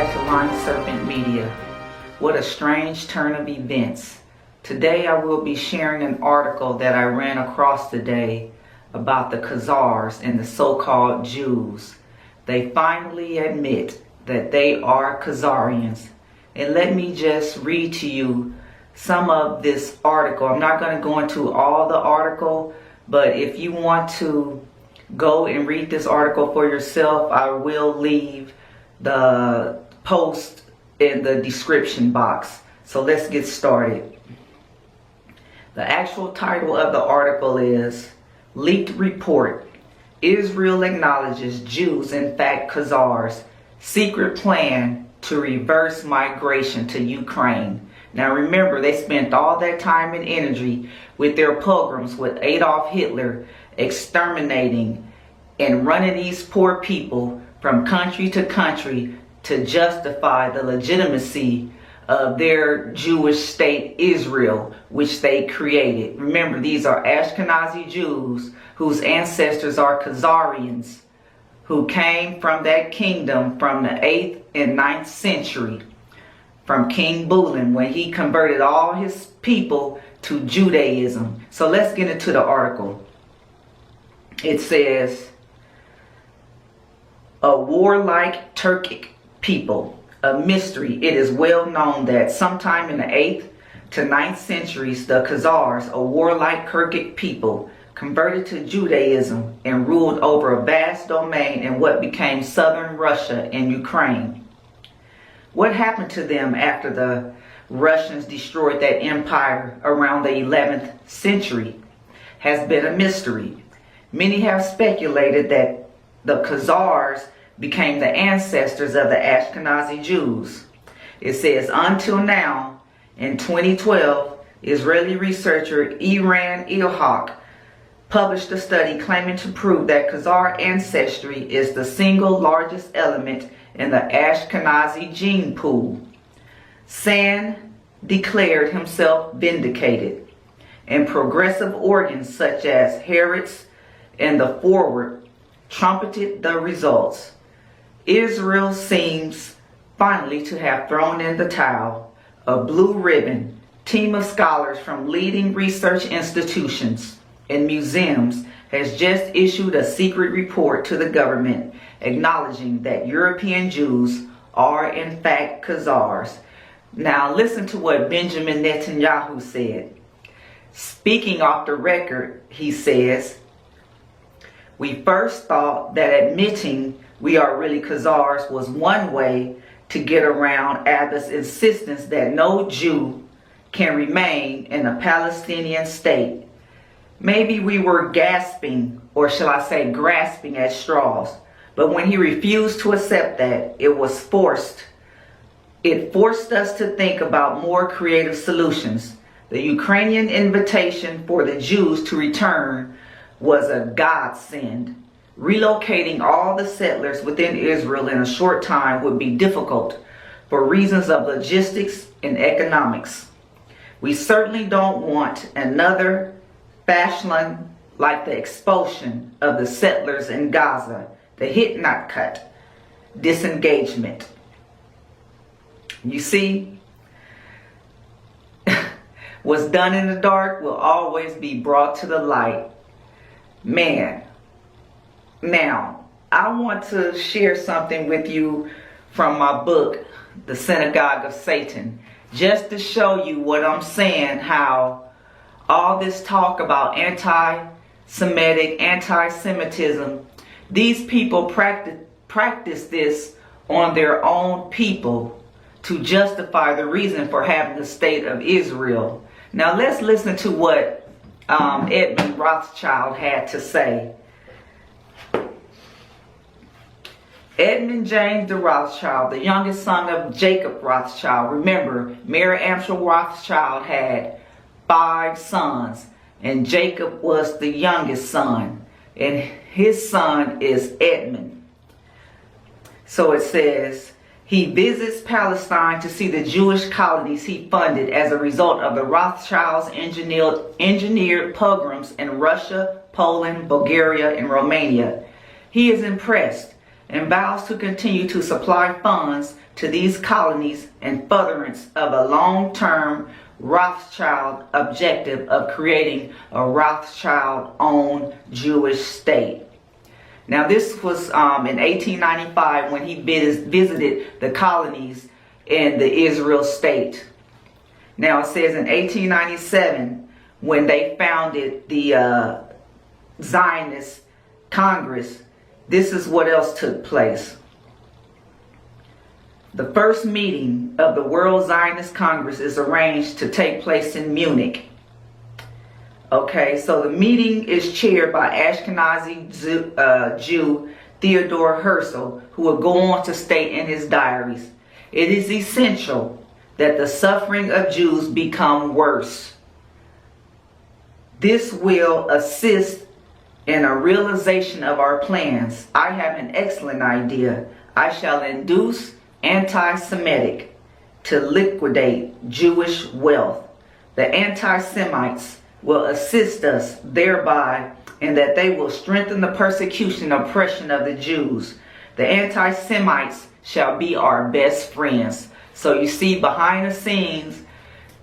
back to Lion Serpent Media. What a strange turn of events. Today I will be sharing an article that I ran across today about the Khazars and the so-called Jews. They finally admit that they are Khazarians. And let me just read to you some of this article. I'm not going to go into all the article, but if you want to go and read this article for yourself, I will leave the post in the description box. So let's get started. The actual title of the article is Leaked Report. Israel acknowledges Jews, in fact Khazars, secret plan to reverse migration to Ukraine. Now remember, they spent all that time and energy with their pogroms with Adolf Hitler, exterminating and running these poor people from country to country to justify the legitimacy of their Jewish state Israel, which they created. Remember, these are Ashkenazi Jews whose ancestors are Khazarians, who came from that kingdom from the 8th and 9th century, from King Bulan, when he converted all his people to Judaism. So let's get into the article. It says, a warlike Turkic people, a mystery. It is well known that sometime in the 8th to 9th centuries, the Khazars, a warlike Turkic people, converted to Judaism and ruled over a vast domain in what became southern Russia and Ukraine. What happened to them after the Russians destroyed that empire around the 11th century has been a mystery. Many have speculated that the Khazars became the ancestors of the Ashkenazi Jews. It says, until now, in 2012, Israeli researcher Iran Ilhak published a study claiming to prove that Khazar ancestry is the single largest element in the Ashkenazi gene pool. Sand declared himself vindicated, and progressive organs such as Haaretz and the Forward trumpeted the results. Israel seems finally to have thrown in the towel. A blue ribbon team of scholars from leading research institutions and museums has just issued a secret report to the government acknowledging that European Jews are in fact Khazars. Now listen to what Benjamin Netanyahu said. Speaking off the record, he says, we first thought that admitting we are really Khazars was one way to get around Abba's insistence that no Jew can remain in a Palestinian state. Maybe we were gasping, or shall I say grasping at straws. But when he refused to accept that, it forced us to think about more creative solutions. The Ukrainian invitation for the Jews to return was a godsend. Relocating all the settlers within Israel in a short time would be difficult for reasons of logistics and economics. We certainly don't want another Fashlon like the expulsion of the settlers in Gaza, the hit not cut, disengagement. You see, what's done in the dark will always be brought to the light. Man. Now, I want to share something with you from my book, The Synagogue of Satan, just to show you what I'm saying, how all this talk about anti-Semitic, anti-Semitism, these people practice this on their own people to justify the reason for having the state of Israel. Now let's listen to what Edmund Rothschild had to say. Edmund James de Rothschild, the youngest son of Jacob Rothschild. Remember, Mary Amschel Rothschild had 5 sons, and Jacob was the youngest son, and his son is Edmund. So it says, he visits Palestine to see the Jewish colonies he funded as a result of the Rothschilds' engineered pogroms in Russia, Poland, Bulgaria, and Romania. He is impressed and vows to continue to supply funds to these colonies in furtherance of a long-term Rothschild objective of creating a Rothschild-owned Jewish state. Now this was in 1895 when he visited the colonies in the Israel state. Now it says in 1897 when they founded the Zionist Congress, this is what else took place. The first meeting of the World Zionist Congress is arranged to take place in Munich. Okay, so the meeting is chaired by Ashkenazi Jew Theodore Herzl, who will go on to state in his diaries, "It is essential that the suffering of Jews become worse. This will assist in a realization of our plans. I have an excellent idea. I shall induce anti-Semitic to liquidate Jewish wealth. The anti-Semites will assist us thereby, in that they will strengthen the persecution and oppression of the Jews. The anti-Semites shall be our best friends." So you see, behind the scenes,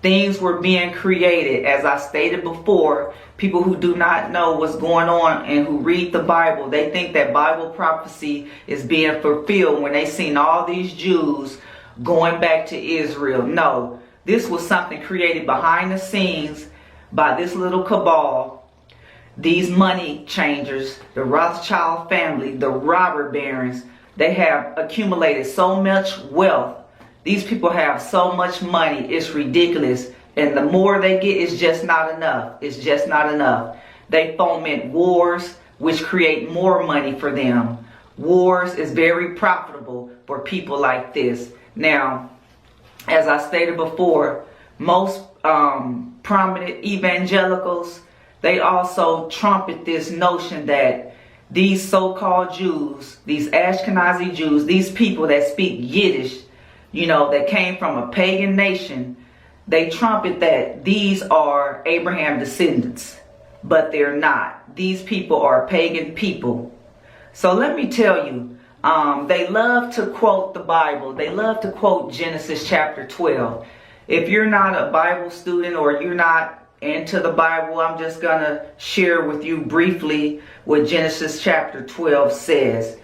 things were being created. As I stated before, people who do not know what's going on and who read the Bible, they think that Bible prophecy is being fulfilled when they seen all these Jews going back to Israel. No, this was something created behind the scenes by this little cabal, these money changers, the Rothschild family, the robber barons. They have accumulated so much wealth. These people have so much money, it's ridiculous. And the more they get, it's just not enough. It's just not enough. They foment wars, which create more money for them. Wars is very profitable for people like this. Now, as I stated before, most prominent evangelicals, they also trumpet this notion that these so-called Jews, these Ashkenazi Jews, these people that speak Yiddish, you know, that came from a pagan nation, they trumpet that these are Abraham descendants, but they're not. These people are pagan people. So let me tell you, they love to quote the Bible. They love to quote Genesis chapter 12. If you're not a Bible student or you're not into the Bible, I'm just going to share with you briefly what Genesis chapter 12 says.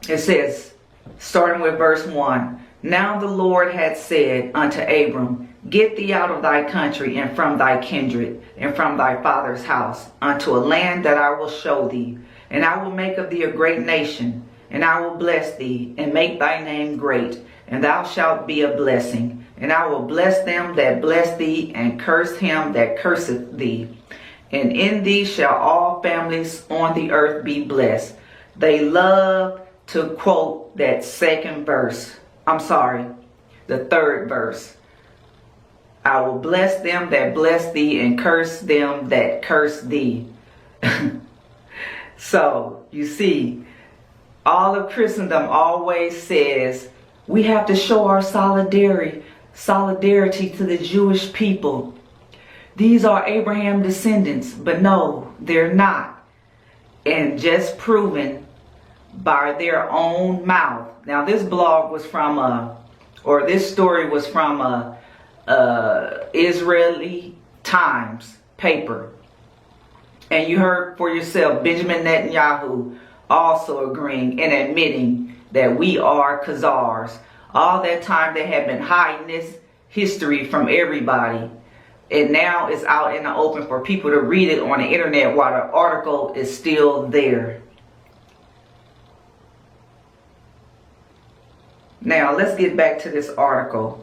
It says, starting with verse 1, "Now the Lord had said unto Abram, Get thee out of thy country and from thy kindred and from thy father's house unto a land that I will show thee. And I will make of thee a great nation, and I will bless thee and make thy name great, and thou shalt be a blessing. And I will bless them that bless thee, and curse him that curseth thee. And in thee shall all families on the earth be blessed." They love to quote that second verse. The third verse. "I will bless them that bless thee, and curse them that curse thee." So, you see, all of Christendom always says we have to show our solidarity to the Jewish people. These are Abraham descendants, but no, they're not. And just proven by their own mouth. Now this blog was from this story was from Israeli Times paper. And you heard for yourself Benjamin Netanyahu also agreeing and admitting that we are Khazars. All that time they have been hiding this history from everybody. And now it's out in the open for people to read it on the internet while the article is still there. Now let's get back to this article.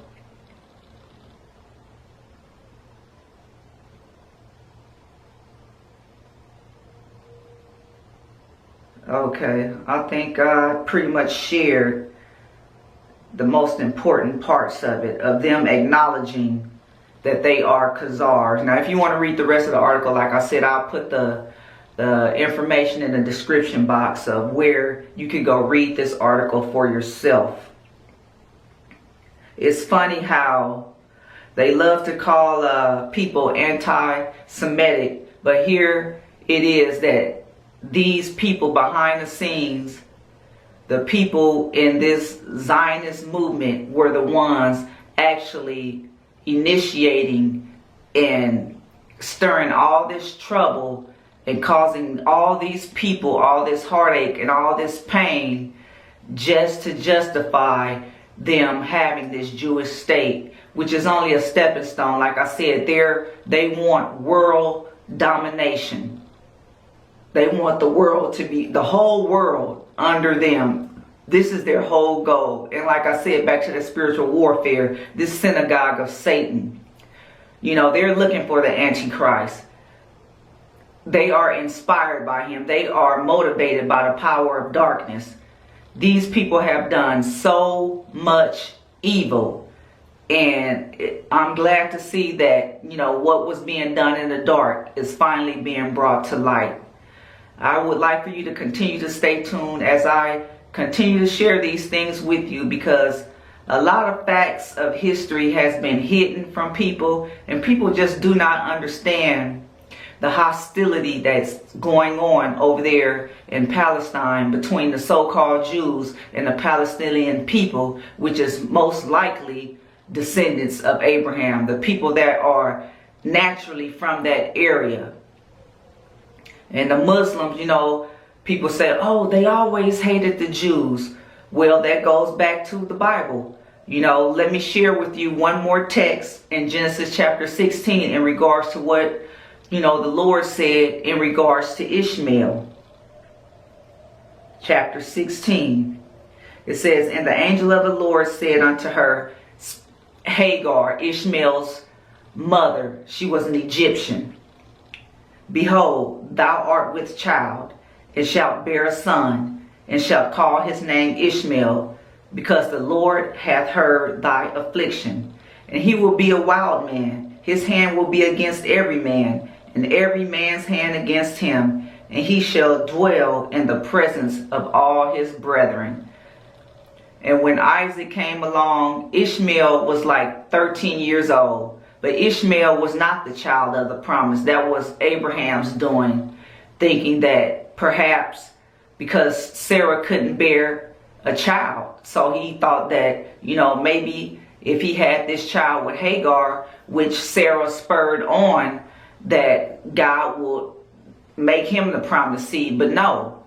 Okay, I think I pretty much shared the most important parts of it, of them acknowledging that they are Khazars. Now if you want to read the rest of the article, like I said, I'll put the information in the description box of where you can go read this article for yourself. It's funny how they love to call people anti-Semitic, but here it is that these people behind the scenes the people in this Zionist movement were the ones actually initiating and stirring all this trouble and causing all these people all this heartache and all this pain just to justify them having this Jewish state, which is only a stepping stone. Like I said, they want world domination. They want the world to be, the whole world under them. This is their whole goal. And like I said, back to the spiritual warfare, this synagogue of Satan, you know, they're looking for the Antichrist. They are inspired by him. They are motivated by the power of darkness. These people have done so much evil. And I'm glad to see that, you know, what was being done in the dark is finally being brought to light. I would like for you to continue to stay tuned as I continue to share these things with you, because a lot of facts of history has been hidden from people, and people just do not understand the hostility that's going on over there in Palestine between the so-called Jews and the Palestinian people, which is most likely descendants of Abraham, the people that are naturally from that area. And the Muslims, you know, people say, oh, they always hated the Jews. Well, that goes back to the Bible. You know, let me share with you one more text in Genesis chapter 16 in regards to what, you know, the Lord said in regards to Ishmael. Chapter 16. It says, and the angel of the Lord said unto her, Hagar, Ishmael's mother, she was an Egyptian. Behold, thou art with child, and shalt bear a son, and shalt call his name Ishmael, because the Lord hath heard thy affliction. And he will be a wild man. His hand will be against every man, and every man's hand against him. And he shall dwell in the presence of all his brethren. And when Isaac came along, Ishmael was like 13 years old. But Ishmael was not the child of the promise. That was Abraham's doing, thinking that perhaps because Sarah couldn't bear a child, so he thought that, you know, maybe if he had this child with Hagar, which Sarah spurred on, that God would make him the promised seed. But no,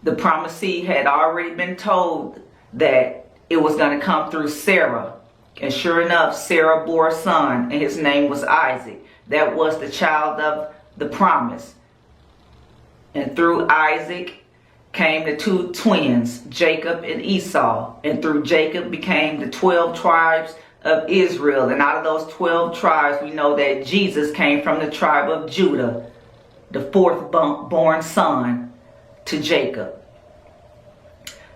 the promised seed had already been told that it was going to come through Sarah. And sure enough, Sarah bore a son, and his name was Isaac. That was the child of the promise. And through Isaac came the two twins, Jacob and Esau. And through Jacob became the 12 tribes of Israel. And out of those 12 tribes, we know that Jesus came from the tribe of Judah, the fourth born son to Jacob.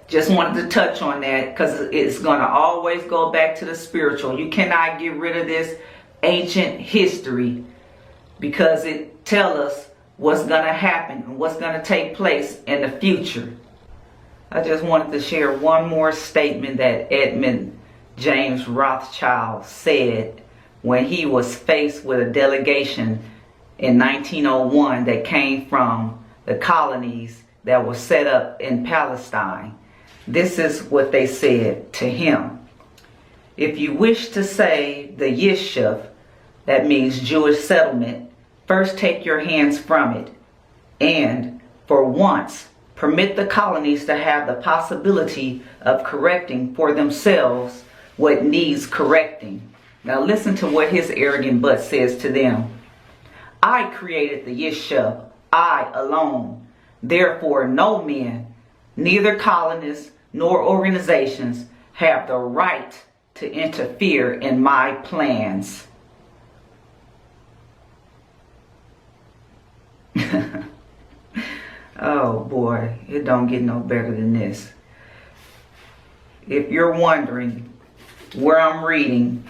Just wanted to touch on that because it's going to always go back to the spiritual. You cannot get rid of this ancient history because it tells us what's going to happen and what's going to take place in the future. I just wanted to share one more statement that Edmund James Rothschild said when he was faced with a delegation in 1901 that came from the colonies that were set up in Palestine. This is what they said to him. If you wish to save the Yishuv, that means Jewish settlement, first take your hands from it, and for once permit the colonies to have the possibility of correcting for themselves what needs correcting. Now listen to what his arrogant butt says to them. I created the Yishuv, I alone. Therefore no men, neither colonists nor organizations, have the right to interfere in my plans. Oh boy, it don't get no better than this. If you're wondering where I'm reading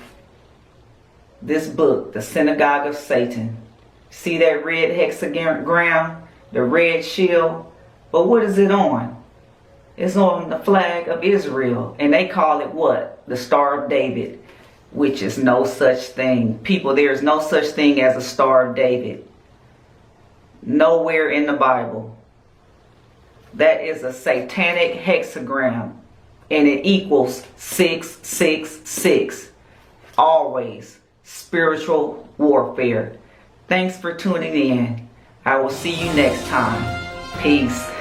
this book, The Synagogue of Satan, see that red hexagram, the red shield? But what is it on? It's on the flag of Israel, and they call it what? The Star of David, which is no such thing. People, there is no such thing as a Star of David. Nowhere in the Bible. That is a satanic hexagram, and it equals 666. Always spiritual warfare. Thanks for tuning in. I will see you next time. Peace.